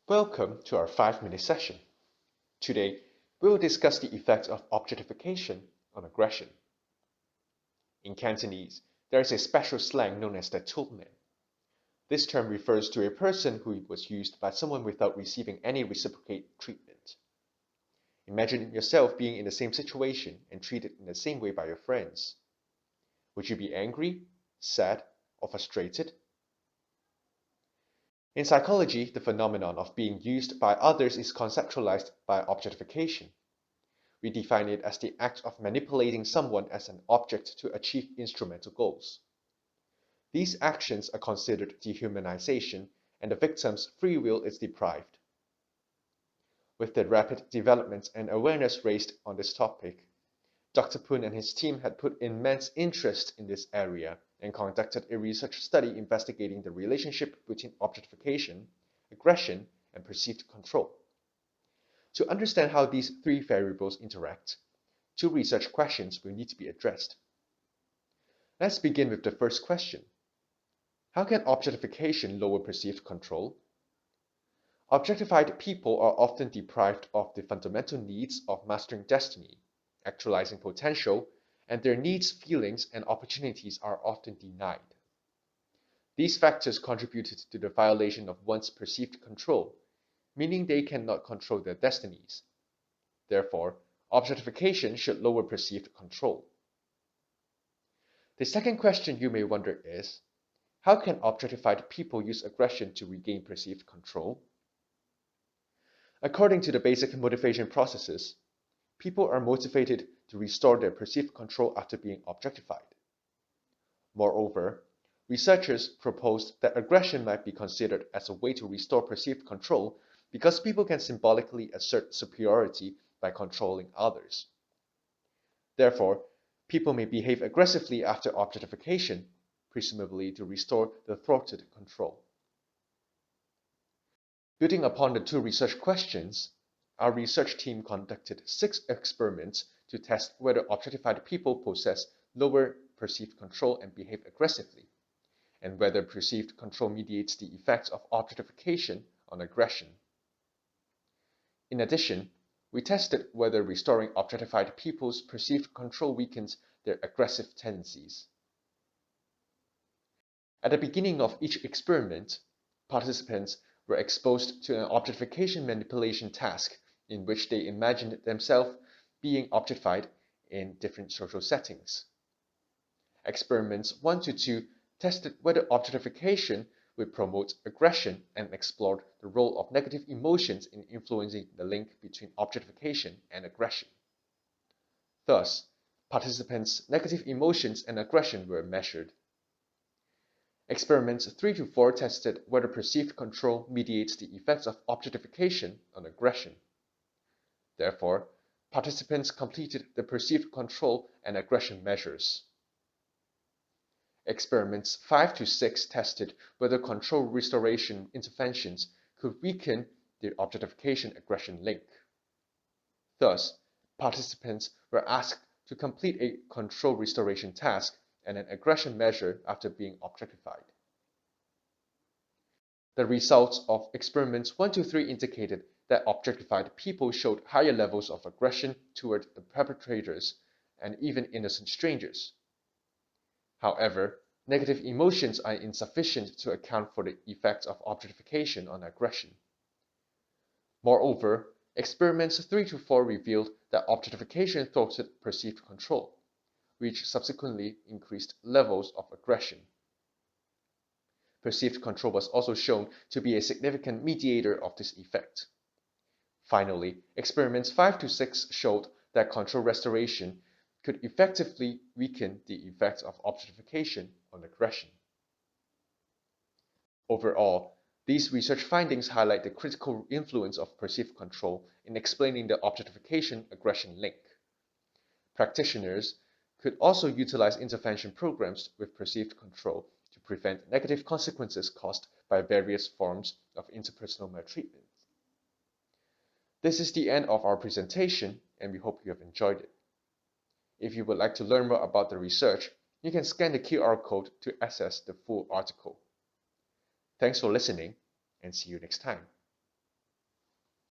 Welcome to our 5-minute session. Today, we will discuss the effects of objectification on aggression. In Cantonese, there is a special slang known as the thwarted. This term refers to a person who was used by someone without receiving any reciprocate treatment. Imagine yourself being in the same situation and treated in the same way by your friends. Would you be angry, sad, or frustrated? In psychology, the phenomenon of being used by others is conceptualized by objectification. We define it as the act of manipulating someone as an object to achieve instrumental goals. These actions are considered dehumanization, and the victim's free will is deprived. With the rapid development and awareness raised on this topic, Dr. Poon and his team had put immense interest in this area and conducted a research study investigating the relationship between objectification, aggression, and perceived control. To understand how these three variables interact, two research questions will need to be addressed. Let's begin with the first question. How can objectification lower perceived control? Objectified people are often deprived of the fundamental needs of mastering destiny, actualizing potential, and their needs, feelings, and opportunities are often denied. These factors contributed to the violation of one's perceived control, meaning they cannot control their destinies. Therefore, objectification should lower perceived control. The second question you may wonder is, how can objectified people use aggression to regain perceived control? According to the basic motivation processes, people are motivated to restore their perceived control after being objectified. Moreover, researchers proposed that aggression might be considered as a way to restore perceived control because people can symbolically assert superiority by controlling others. Therefore, people may behave aggressively after objectification, presumably to restore the thwarted control. Building upon the two research questions, our research team conducted 6 experiments to test whether objectified people possess lower perceived control and behave aggressively, and whether perceived control mediates the effects of objectification on aggression. In addition, we tested whether restoring objectified people's perceived control weakens their aggressive tendencies. At the beginning of each experiment, participants were exposed to an objectification manipulation task in which they imagined themselves being objectified in different social settings. Experiments 1 to 2 tested whether objectification would promote aggression and explored the role of negative emotions in influencing the link between objectification and aggression. Thus, participants' negative emotions and aggression were measured. Experiments 3 to 4 tested whether perceived control mediates the effects of objectification on aggression. Therefore, participants completed the perceived control and aggression measures. Experiments 5 to 6 tested whether control restoration interventions could weaken the objectification-aggression link. Thus, participants were asked to complete a control restoration task and an aggression measure after being objectified. The results of experiments 1 to 3 indicated that objectified people showed higher levels of aggression toward the perpetrators and even innocent strangers. However, negative emotions are insufficient to account for the effects of objectification on aggression. Moreover, experiments 3 to 4 revealed that objectification thwarted perceived control, which subsequently increased levels of aggression. Perceived control was also shown to be a significant mediator of this effect. Finally, experiments 5 to 6 showed that control restoration could effectively weaken the effects of objectification on aggression. Overall, these research findings highlight the critical influence of perceived control in explaining the objectification-aggression link. Practitioners could also utilize intervention programs with perceived control to prevent negative consequences caused by various forms of interpersonal maltreatment. This is the end of our presentation, and we hope you have enjoyed it. If you would like to learn more about the research, you can scan the QR code to access the full article. Thanks for listening, and see you next time.